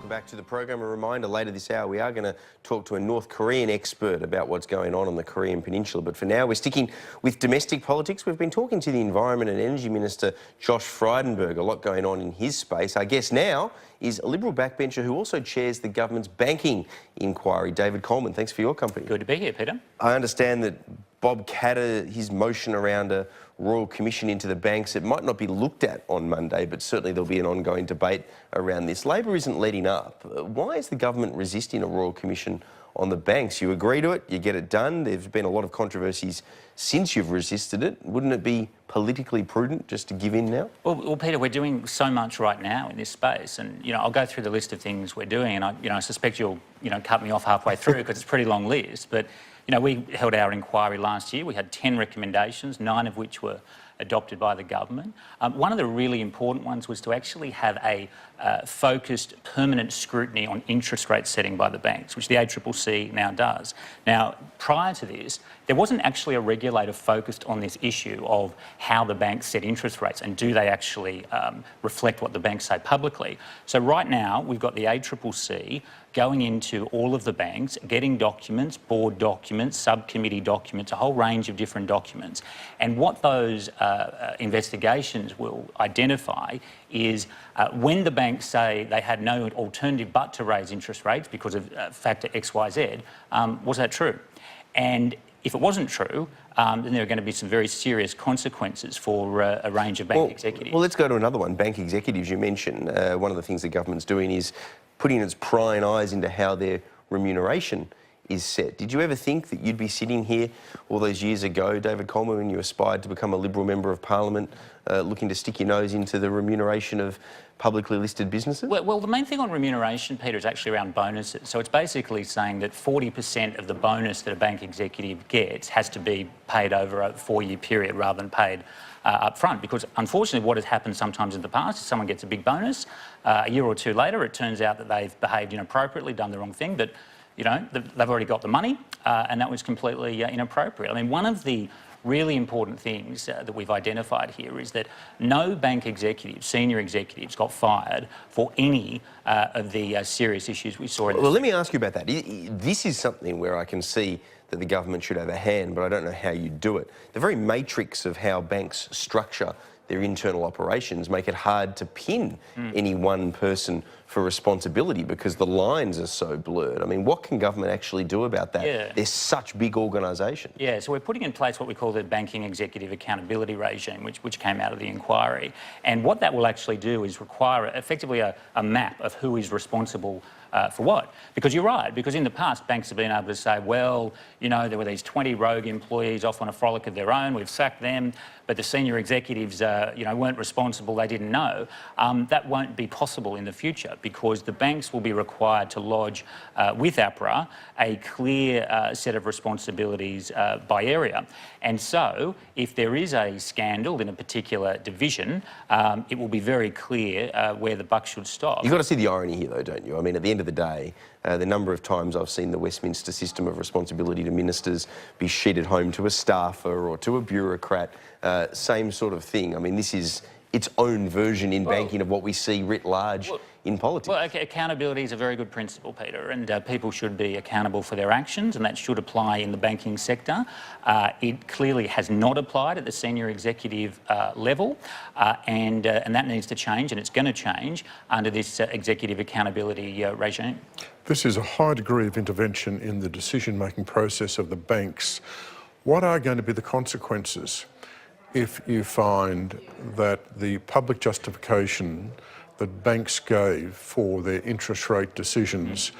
Welcome back to the program. A reminder, later this hour we are going to talk to a North Korean expert about what's going on the Korean Peninsula. But for now, we're sticking with domestic politics. We've been talking to the Environment and Energy Minister, Josh Frydenberg. A lot going on in his space. Our guest now is a Liberal backbencher who also chairs the government's banking inquiry, David Coleman. Thanks for your company. Good to be here, Peter. I understand that Bob Katter, his motion around a Royal Commission into the banks, it might not be looked at on Monday, but certainly there'll be an ongoing debate around this. Labor isn't letting up. Why is the government resisting a Royal Commission on the banks? You agree to it, you get it done. There's been a lot of controversies since you've resisted it. Wouldn't it be politically prudent just to give in now? Well, Peter, we're doing so much right now in this space, and I'll go through the list of things we're doing, and I suspect you'll cut me off halfway through because it's a pretty long list. But we held our inquiry last year. We had 10 recommendations, 9 of which were adopted by the government. One of the really important ones was to actually have a focused, permanent scrutiny on interest rate setting by the banks, which the ACCC now does. Now, prior to this, there wasn't actually a regulator focused on this issue of how the banks set interest rates and do they actually reflect what the banks say publicly. So right now, we've got the ACCC going into all of the banks, getting documents, board documents, subcommittee documents, a whole range of different documents. And what those investigations will identify is when the banks say they had no alternative but to raise interest rates because of factor X, Y, Z, was that true? And if it wasn't true, then there are going to be some very serious consequences for a range of bank executives. Well, let's go to another one. Bank executives, you mentioned. One of the things the government's doing is putting its prying eyes into how their remuneration is set. Did you ever think that you'd be sitting here all those years ago, David Coleman, when you aspired to become a Liberal Member of Parliament, looking to stick your nose into the remuneration of publicly listed businesses? Well, the main thing on remuneration, Peter, is actually around bonuses. So it's basically saying that 40% of the bonus that a bank executive gets has to be paid over a 4-year period rather than paid up front, because unfortunately what has happened sometimes in the past is someone gets a big bonus, a year or two later it turns out that they've behaved inappropriately, done the wrong thing, but they've already got the money and that was completely inappropriate. I mean, one of the really important things that we've identified here is that no bank executives, senior executives, got fired for any of the serious issues we saw. Well, let me ask you about that. This is something where I can see that the government should have a hand, but I don't know how you do it. The very matrix of how banks structure their internal operations make it hard to pin any one person for responsibility because the lines are so blurred. I mean, what can government actually do about that? Yeah. They're such big organisations. Yeah, so we're putting in place what we call the Banking Executive Accountability Regime, which came out of the inquiry. And what that will actually do is require effectively a map of who is responsible for what. Because you're right, because in the past banks have been able to say, well, there were these 20 rogue employees off on a frolic of their own, we've sacked them, but the senior executives weren't responsible, they didn't know. That won't be possible in the future because the banks will be required to lodge with APRA a clear set of responsibilities by area. And so if there is a scandal in a particular division, it will be very clear where the buck should stop. You've got to see the irony here though, don't you? I mean, at the end of the day, the number of times I've seen the Westminster system of responsibility to ministers be sheeted home to a staffer or to a bureaucrat, same sort of thing. I mean, this is its own version in banking of what we see writ large in politics. Well, accountability is a very good principle, Peter, and people should be accountable for their actions, and that should apply in the banking sector. It clearly has not applied at the senior executive level, and that needs to change, and it's going to change under this executive accountability regime. This is a high degree of intervention in the decision-making process of the banks. What are going to be the consequences if you find that the public justification that banks gave for their interest rate decisions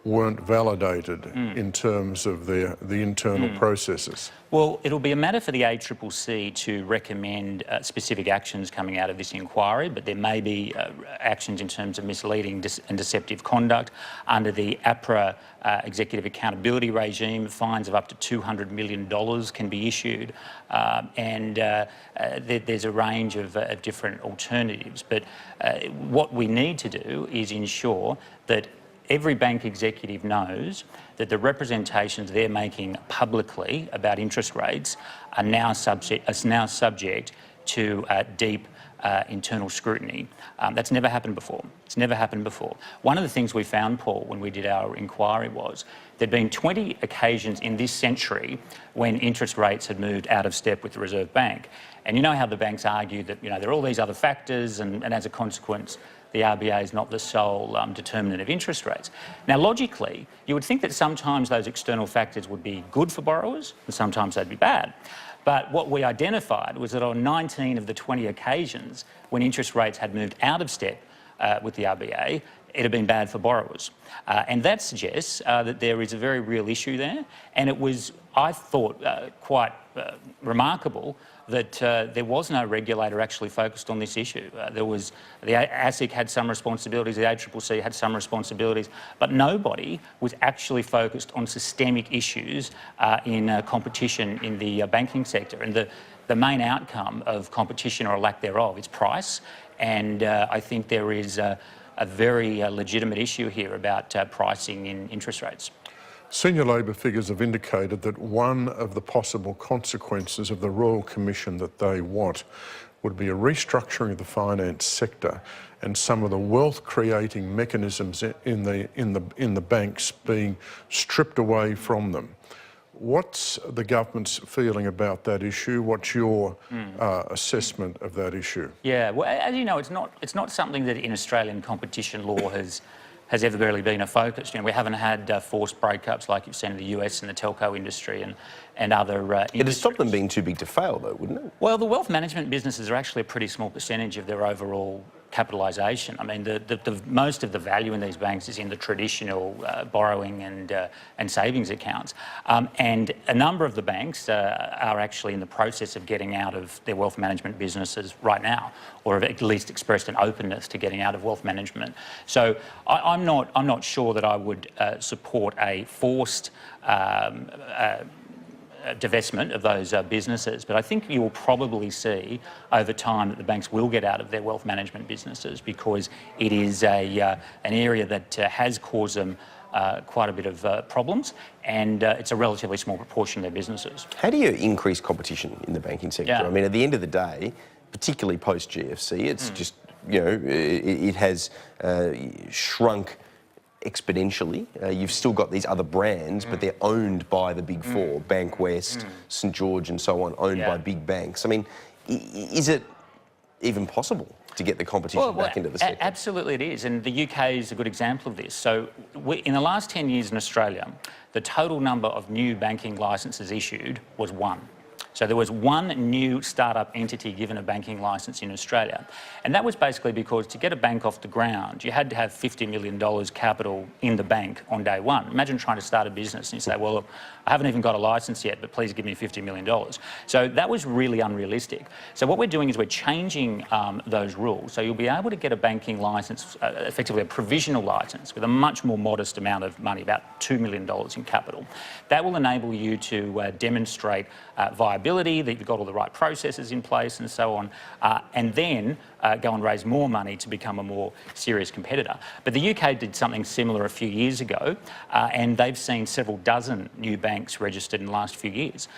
weren't validated in terms of the internal processes? Well, it'll be a matter for the ACCC to recommend specific actions coming out of this inquiry, but there may be actions in terms of misleading and deceptive conduct. Under the APRA executive accountability regime, fines of up to $200 million can be issued, and there's a range of different alternatives. But what we need to do is ensure that every bank executive knows that the representations they're making publicly about interest rates are now subject to deep internal scrutiny. That's never happened before. It's never happened before. One of the things we found, Paul, when we did our inquiry was there'd been 20 occasions in this century when interest rates had moved out of step with the Reserve Bank. And you know how the banks argue that, there are all these other factors and as a consequence, the RBA is not the sole determinant of interest rates. Now, logically, you would think that sometimes those external factors would be good for borrowers and sometimes they'd be bad. But what we identified was that on 19 of the 20 occasions when interest rates had moved out of step with the RBA, it had been bad for borrowers. And that suggests that there is a very real issue there. And it was, I thought, quite remarkable that there was no regulator actually focused on this issue. There was, the ASIC had some responsibilities, the ACCC had some responsibilities, but nobody was actually focused on systemic issues in competition in the banking sector. And the main outcome of competition or a lack thereof is price. And I think there is a very legitimate issue here about pricing in interest rates. Senior Labor figures have indicated that one of the possible consequences of the Royal Commission that they want would be a restructuring of the finance sector and some of the wealth-creating mechanisms in the banks being stripped away from them. What's the government's feeling about that issue? What's your assessment of that issue? Yeah, well, as you know, it's not something that in Australian competition law has ever really been a focus. We haven't had forced breakups like you've seen in the US and the telco industry and other industries. It'd stop them being too big to fail, though, wouldn't it? Well, the wealth management businesses are actually a pretty small percentage of their overall capitalisation. I mean, the most of the value in these banks is in the traditional borrowing and savings accounts. And a number of the banks are actually in the process of getting out of their wealth management businesses right now, or have at least expressed an openness to getting out of wealth management. So I'm not sure that I would support a forced divestment of those businesses, but I think you will probably see over time that the banks will get out of their wealth management businesses because it is an area that has caused them quite a bit of problems, and it's a relatively small proportion of their businesses. How do you increase competition in the banking sector? Yeah. I mean, at the end of the day, particularly post-GFC, it's just, it has shrunk exponentially. You've still got these other brands, but they're owned by the big four, Bankwest, St George and so on, owned by big banks. I mean, is it even possible to get the competition back into the sector? Absolutely it is, and the UK is a good example of this. So in the last 10 years in Australia, the total number of new banking licences issued was 1. So there was 1 new startup entity given a banking licence in Australia. And that was basically because to get a bank off the ground, you had to have $50 million capital in the bank on day one. Imagine trying to start a business and you say, well, look, I haven't even got a licence yet, but please give me $50 million. So that was really unrealistic. So what we're doing is we're changing those rules. So you'll be able to get a banking licence, effectively a provisional licence, with a much more modest amount of money, about $2 million in capital. That will enable you to demonstrate viability, that you've got all the right processes in place and so on, and then go and raise more money to become a more serious competitor. But the UK did something similar a few years ago, and they've seen several dozen new banks registered in the last few years.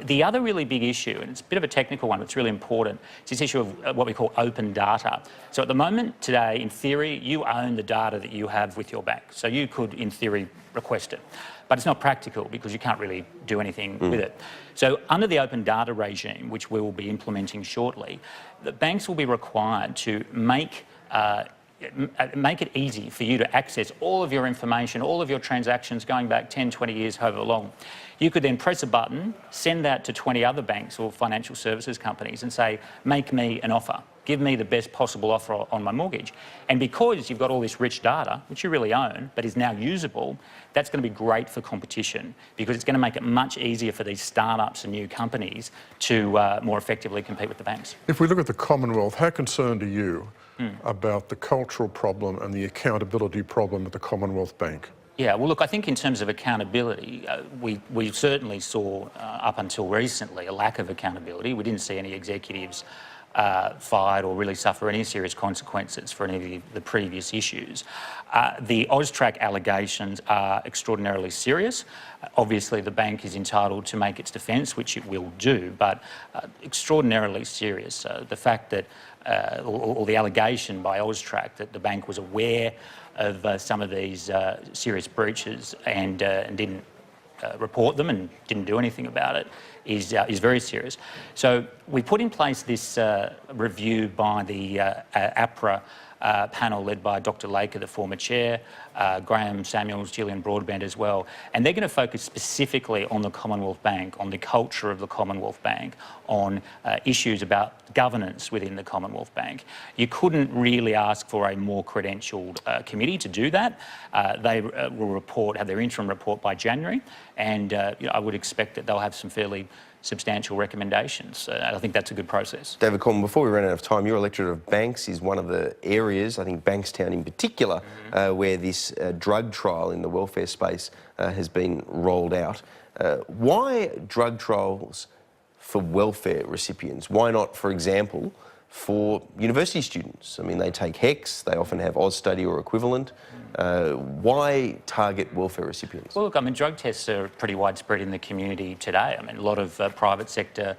The other really big issue, and it's a bit of a technical one, but it's really important, is this issue of what we call open data. So at the moment today, in theory, you own the data that you have with your bank. So you could, in theory, request it. But it's not practical because you can't really do anything with it. So under the open data regime, which we will be implementing shortly, the banks will be required to make it easy for you to access all of your information, all of your transactions going back 10, 20 years, however long. You could then press a button, send that to 20 other banks or financial services companies and say, make me an offer. Give me the best possible offer on my mortgage. And because you've got all this rich data, which you really own, but is now usable, that's going to be great for competition because it's going to make it much easier for these startups and new companies to more effectively compete with the banks. If we look at the Commonwealth, how concerned are you about the cultural problem and the accountability problem at the Commonwealth Bank? Yeah, well, look, I think in terms of accountability, we certainly saw up until recently a lack of accountability. We didn't see any executives fired or really suffer any serious consequences for any of the previous issues. The AUSTRAC allegations are extraordinarily serious. Obviously, the bank is entitled to make its defence, which it will do, but extraordinarily serious. The fact that, or the allegation by AUSTRAC that the bank was aware of some of these serious breaches and didn't report them and didn't do anything about it is very serious. So we put in place this review by the APRA panel led by Dr Laker, the former chair, Graham Samuels, Gillian Broadbent as well, and they're going to focus specifically on the Commonwealth Bank, on the culture of the Commonwealth Bank, on issues about governance within the Commonwealth Bank. You couldn't really ask for a more credentialed committee to do that. They will have their interim report by January, and I would expect that they'll have some fairly substantial recommendations. I think that's a good process. David Coleman, before we run out of time, your electorate of Banks is one of the areas, I think Bankstown in particular, where this drug trial in the welfare space has been rolled out. Why drug trials for welfare recipients? Why not, for example, for university students? I mean, they take HECS, they often have Austudy or equivalent. Why target welfare recipients? Well, look, I mean, drug tests are pretty widespread in the community today. I mean, a lot of private sector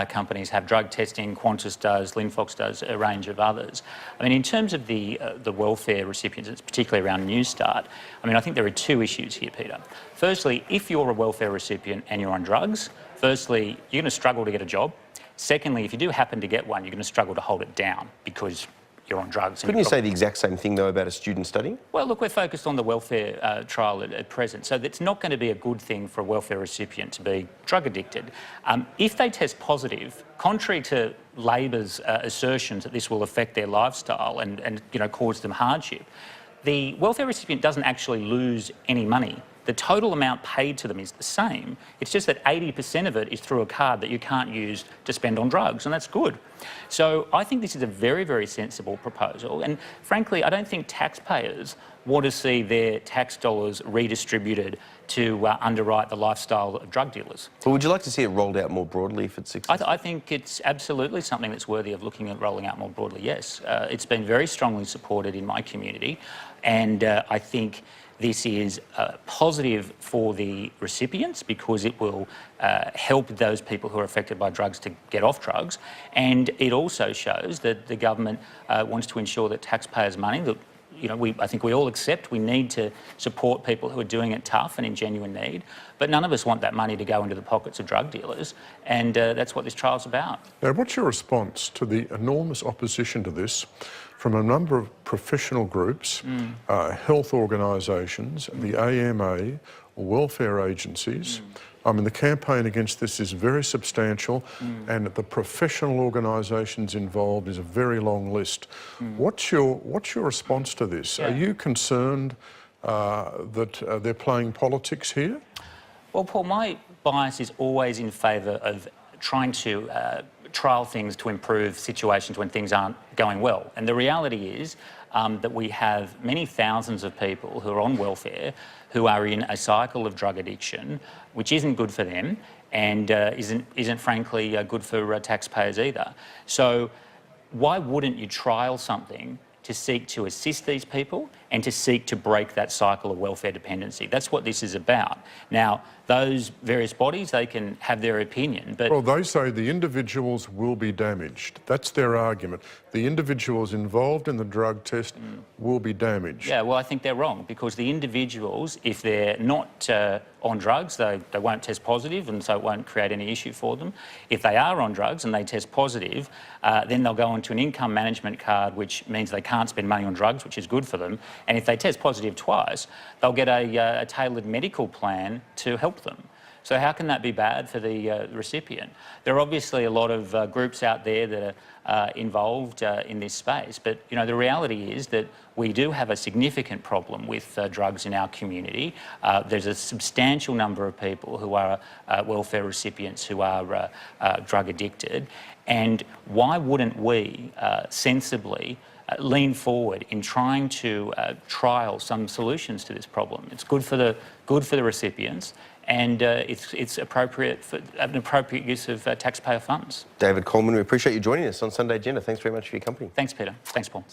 companies have drug testing, Qantas does, Linfox does, a range of others. I mean, in terms of the welfare recipients, it's particularly around New Start, I mean, I think there are two issues here, Peter. Firstly, if you're a welfare recipient and you're on drugs, firstly, you're going to struggle to get a job. Secondly, if you do happen to get one, you're going to struggle to hold it down because you're on drugs. Couldn't you say the exact same thing, though, about a student studying? Well, look, we're focused on the welfare trial at present, so it's not going to be a good thing for a welfare recipient to be drug addicted. If they test positive, contrary to Labor's assertions that this will affect their lifestyle and cause them hardship, the welfare recipient doesn't actually lose any money. The total amount paid to them is the same. It's just that 80% of it is through a card that you can't use to spend on drugs, and that's good. So I think this is a very, very sensible proposal. And frankly, I don't think taxpayers want to see their tax dollars redistributed to underwrite the lifestyle of drug dealers. Well, would you like to see it rolled out more broadly if it's successful? I think it's absolutely something that's worthy of looking at rolling out more broadly, yes. It's been very strongly supported in my community, and I think this is positive for the recipients because it will help those people who are affected by drugs to get off drugs, and it also shows that the government wants to ensure that taxpayers' money, that I think we all accept we need to support people who are doing it tough and in genuine need, but none of us want that money to go into the pockets of drug dealers, and that's what this trial's about. Now, what's your response to the enormous opposition to this from a number of professional groups, health organisations, the AMA, welfare agencies? I mean, the campaign against this is very substantial, and the professional organisations involved is a very long list. What's your response to this? Yeah. Are you concerned that they're playing politics here? Well, Paul, my bias is always in favour of trying to trial things to improve situations when things aren't going well. And the reality is that we have many thousands of people who are on welfare who are in a cycle of drug addiction, which isn't good for them and isn't frankly good for taxpayers either. So why wouldn't you trial something to seek to assist these people and to seek to break that cycle of welfare dependency? That's what this is about. Now, those various bodies, they can have their opinion, but... Well, they say the individuals will be damaged. That's their argument. The individuals involved in the drug test will be damaged. Yeah, well, I think they're wrong, because the individuals, if they're not on drugs, they won't test positive, and so it won't create any issue for them. If they are on drugs and they test positive, then they'll go onto an income management card, which means they can't spend money on drugs, which is good for them. And if they test positive twice, they'll get a tailored medical plan to help them. So how can that be bad for the recipient? There are obviously a lot of groups out there that are involved in this space, but the reality is that we do have a significant problem with drugs in our community. There's a substantial number of people who are welfare recipients who are drug addicted, and why wouldn't we sensibly lean forward in trying to trial some solutions to this problem. It's good for the recipients, and it's appropriate for an appropriate use of taxpayer funds. David Coleman, we appreciate you joining us on Sunday Agenda. Thanks very much for your company. Thanks, Peter. Thanks, Paul.